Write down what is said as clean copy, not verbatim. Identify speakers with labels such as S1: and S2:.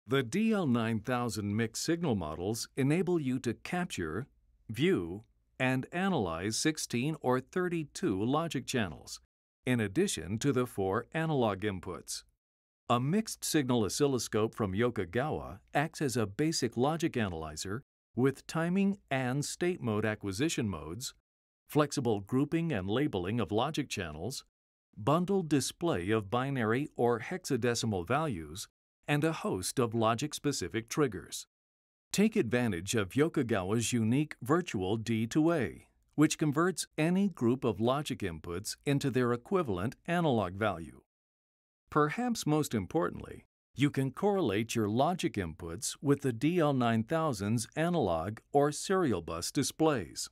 S1: The DL9000 mixed signal models enable you to capture, view, and analyze 16 or 32 logic channels, in addition to the 4 analog inputs. A mixed signal oscilloscope from Yokogawa acts as a basic logic analyzer with timing and state mode acquisition modes, flexible grouping and labeling of logic channels, bundled display of binary or hexadecimal values, and a host of logic-specific triggers. Take advantage of Yokogawa's unique virtual D-to-A, which converts any group of logic inputs into their equivalent analog value. Perhaps most importantly, you can correlate your logic inputs with the DL9000's analog or serial bus displays.